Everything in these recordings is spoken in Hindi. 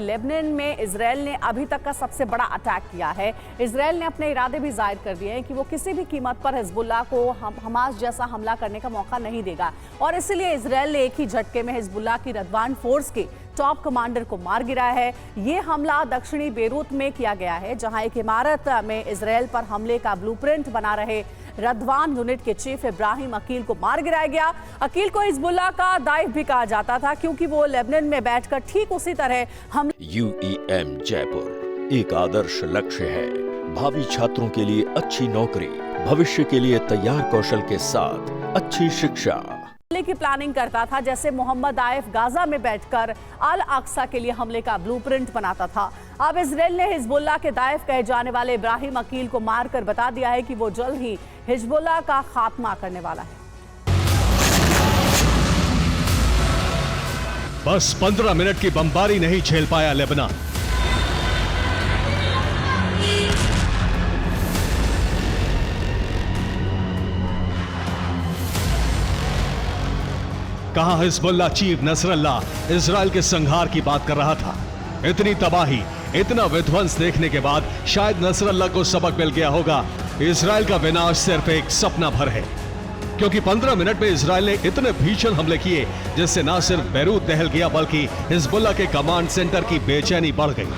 लेबनान में इजराइल ने अभी तक का सबसे बड़ा अटैक किया है। इजराइल ने अपने इरादे भी जाहिर कर दिए हैं कि वो किसी भी कीमत पर हिजबुल्लाह को हमास जैसा हमला करने का मौका नहीं देगा और इसलिए इजराइल ने एक ही झटके में हिजबुल्लाह की रदवान फोर्स के टॉप कमांडर को मार गिराया है। ये हमला दक्षिणी बेरूत में किया गया है, जहां एक इमारत में इजराइल पर हमले का ब्लूप्रिंट बना रहे रदवान यूनिट के चीफ इब्राहिम अकील को मार गिराया गया। अकील को हिजबुल्लाह का दाइफ भी कहा जाता था क्योंकि वो लेबनान में बैठकर ठीक उसी तरह हम UEM जयपुर एक आदर्श लक्ष्य है। भावी छात्रों के लिए अच्छी नौकरी, भविष्य के लिए तैयार कौशल के साथ अच्छी शिक्षा की प्लानिंग करता था। जैसे मोहम्मद आइफ गाजा में बैठकर अल अक्सा के लिए हमले का ब्लूप्रिंट बनाता था। अब इजराइल ने हिजबुल्लाह के दाइफ कहे जाने वाले इब्राहिम अकील को मारकर बता दिया है कि वो जल्द ही हिजबुल्लाह का खात्मा करने वाला है। बस 15 मिनट की बमबारी नहीं झेल पाया लेबनान। कहां हिजबुल्लाह चीफ नसरल्लाह इजराइल के संहार की बात कर रहा था। इतनी तबाही, इतना विध्वंस देखने के बाद शायद नसरल्लाह को सबक मिल गया होगा। इजराइल का विनाश सिर्फ एक सपना भर है, क्योंकि 15 मिनट में इजराइल ने इतने भीषण हमले किए जिससे न सिर्फ बेरूत दहल गया बल्कि हिजबुल्लाह के कमांड सेंटर की बेचैनी बढ़ गई।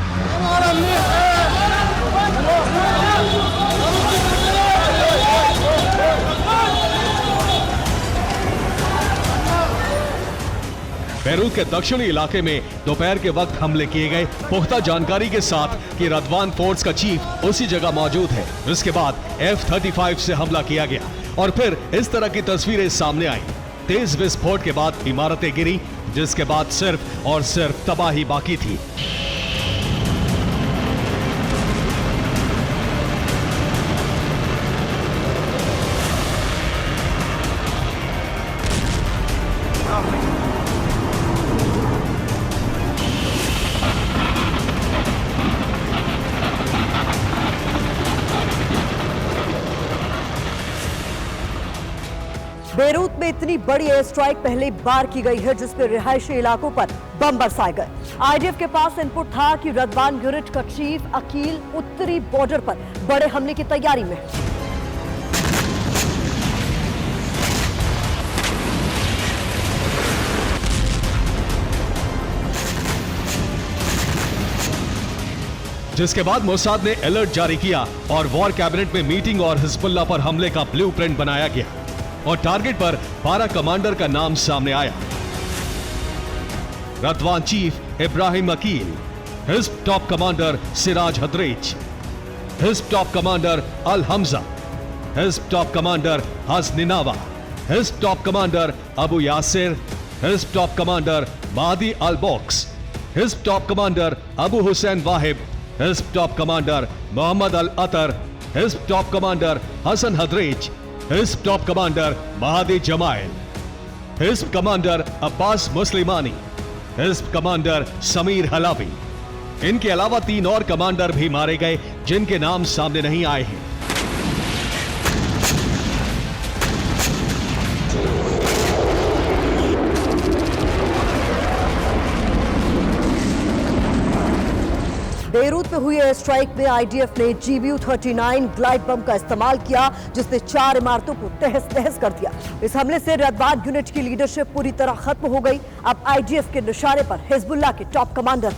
बेरूत के दक्षिणी इलाके में दोपहर के वक्त हमले किए गए, पुख्ता जानकारी के साथ कि रदवान फोर्स का चीफ उसी जगह मौजूद है। इसके बाद F-35 से हमला किया गया और फिर इस तरह की तस्वीरें सामने आई। तेज विस्फोट के बाद इमारतें गिरी, जिसके बाद सिर्फ और सिर्फ तबाही बाकी थी। बेरूत में इतनी बड़ी एयर स्ट्राइक पहली बार की गई है जिसमें रिहायशी इलाकों पर बम बरसाए गए। आईडीएफ के पास इनपुट था कि रदवान यूनिट का चीफ अकील उत्तरी बॉर्डर पर बड़े हमले की तैयारी में है। जिसके बाद मोसाद ने अलर्ट जारी किया और वॉर कैबिनेट में मीटिंग और हिजबुल्लाह पर हमले का ब्लूप्रिंट बनाया गया और टारगेट पर 12 कमांडर का नाम सामने आया। Radwan chief Ibrahim Aqil, Hizb top commander Siraj हदरेज, Hizb top commander Al Hamza, Hizb top commander हसनिनावा, Hizb top commander Abu Yasir, Hizb top commander मादी अल बॉक्स, Hizb top commander Abu Hussein Wahib, Hizb top commander Mohammed Al Attar, Hizb top commander Hassan हदरेज, हिज़्ब टॉप कमांडर महादी जमाइल, हिज़्ब कमांडर अब्बास मुस्लिमानी, हिज़्ब कमांडर समीर हलावी। इनके अलावा 3 और कमांडर भी मारे गए जिनके नाम सामने नहीं आए हैं। बेरूत में हुई एयर स्ट्राइक में आईडीएफ ने GBU-39 ग्लाइड बम का इस्तेमाल किया जिसने 4 इमारतों को तहस नहस कर दिया। इस हमले से रदवान यूनिट की लीडरशिप पूरी तरह खत्म हो गई। अब आईडीएफ के निशाने पर हिजबुल्लाह के टॉप कमांडर।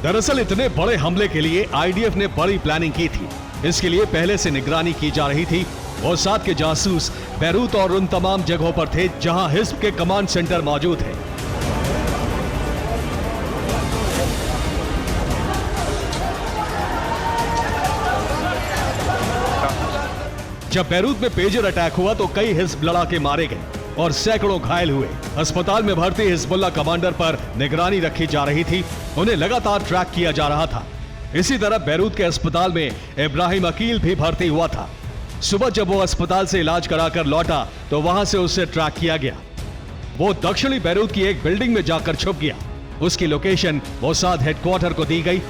दरअसल इतने बड़े हमले के लिए आईडीएफ ने बड़ी प्लानिंग की थी। इसके लिए पहले से निगरानी की जा रही थी। मोसाद के जासूस बेरूत और उन तमाम जगहों पर थे जहां हिज़्ब के कमांड सेंटर मौजूद है। जब बेरूत में पेजर अटैक हुआ तो कई हिज़्ब लड़ाके मारे गए और सैकड़ों घायल हुए। अस्पताल में भर्ती हिजबुल्लाह कमांडर पर निगरानी रखी जा रही थी। उन्हें लगातार ट्रैक किया जा रहा था। इसी तरह बेरूत के अस्पताल में इब्राहिम अकील भी भर्ती हुआ था। सुबह जब वो अस्पताल से इलाज कराकर लौटा तो वहां से उसे ट्रैक किया गया। वो दक्षिणी बेरूत की एक बिल्डिंग में जाकर छुप गया। उसकी लोकेशन मोसाद हेडक्वार्टर को दी गई।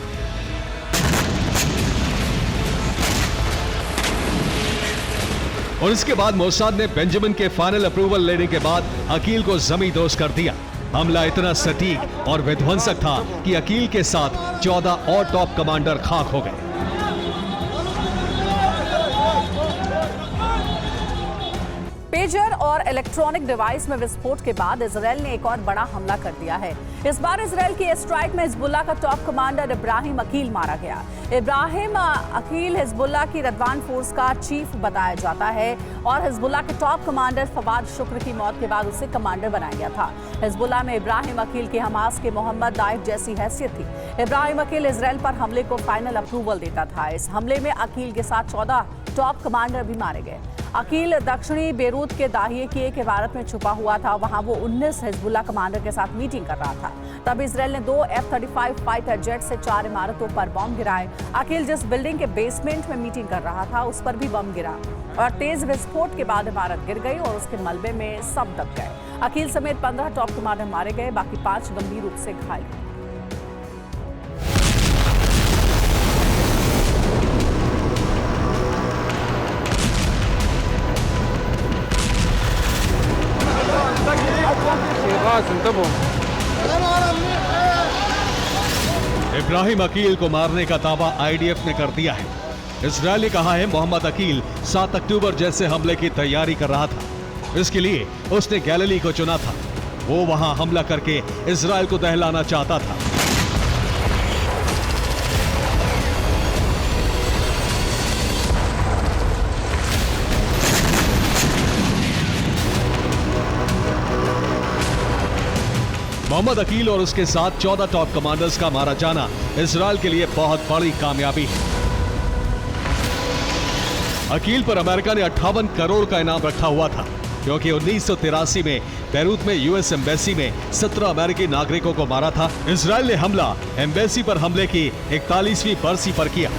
और इसके बाद मोसाद ने बेंजामिन के फाइनल अप्रूवल लेने के बाद अकील को जमींदोज कर दिया। हमला इतना सटीक और विध्वंसक था कि अकील के साथ 14 और टॉप कमांडर खाक हो गए। पेजर और इलेक्ट्रॉनिक डिवाइस में विस्फोट के बाद इजराइल ने एक और बड़ा हमला कर दिया है। इस बार इजराइल की स्ट्राइक में हिजबुल्लाह का टॉप कमांडर इब्राहिम अकील मारा गया। इब्राहिम अकील हिजबुल्लाह की रदवान फोर्स का चीफ बताया जाता है और हिजबुल्लाह के टॉप कमांडर फवाद शुक्र की मौत के बाद उसे कमांडर बनाया गया था। हिजबुल्लाह में इब्राहिम अकील की हमास के मोहम्मद दाइफ जैसी हैसियत थी। इब्राहिम अकील इजराइल पर हमले को फाइनल अप्रूवल देता था। इस हमले में अकील के साथ 14 टॉप कमांडर भी मारे गए। अकील दक्षिणी बेरूत के दाहिए की एक इमारत में छुपा हुआ था। वहां वो 19 हिजबुल्लाह कमांडर के साथ मीटिंग कर रहा था। तब इजराइल ने 2 F-35 फाइटर जेट से 4 इमारतों पर बम गिराए। अकील जिस बिल्डिंग के बेसमेंट में मीटिंग कर रहा था उस पर भी बम गिरा और तेज विस्फोट के बाद इमारत गिर गई और उसके मलबे में सब दब गए। अकील समेत 15 टॉप कमांडर मारे गए, बाकी 5 गंभीर रूप से घायल। इब्राहिम अकील को मारने का दावा आईडीएफ ने कर दिया है। इजरायल ने कहा है मोहम्मद अकील 7 अक्टूबर जैसे हमले की तैयारी कर रहा था। इसके लिए उसने गैलिली को चुना था। वो वहां हमला करके इजरायल को दहलाना चाहता था। मोहम्मद अकील और उसके साथ 14 टॉप कमांडर्स का मारा जाना इजरायल के लिए बहुत बड़ी कामयाबी है। अकील पर अमेरिका ने 58 करोड़ का इनाम रखा हुआ था क्योंकि 1983 में बैरूत में यूएस एम्बेसी में 17 अमेरिकी नागरिकों को मारा था। इजरायल ने हमला एम्बेसी पर हमले की 41वीं बरसी पर किया।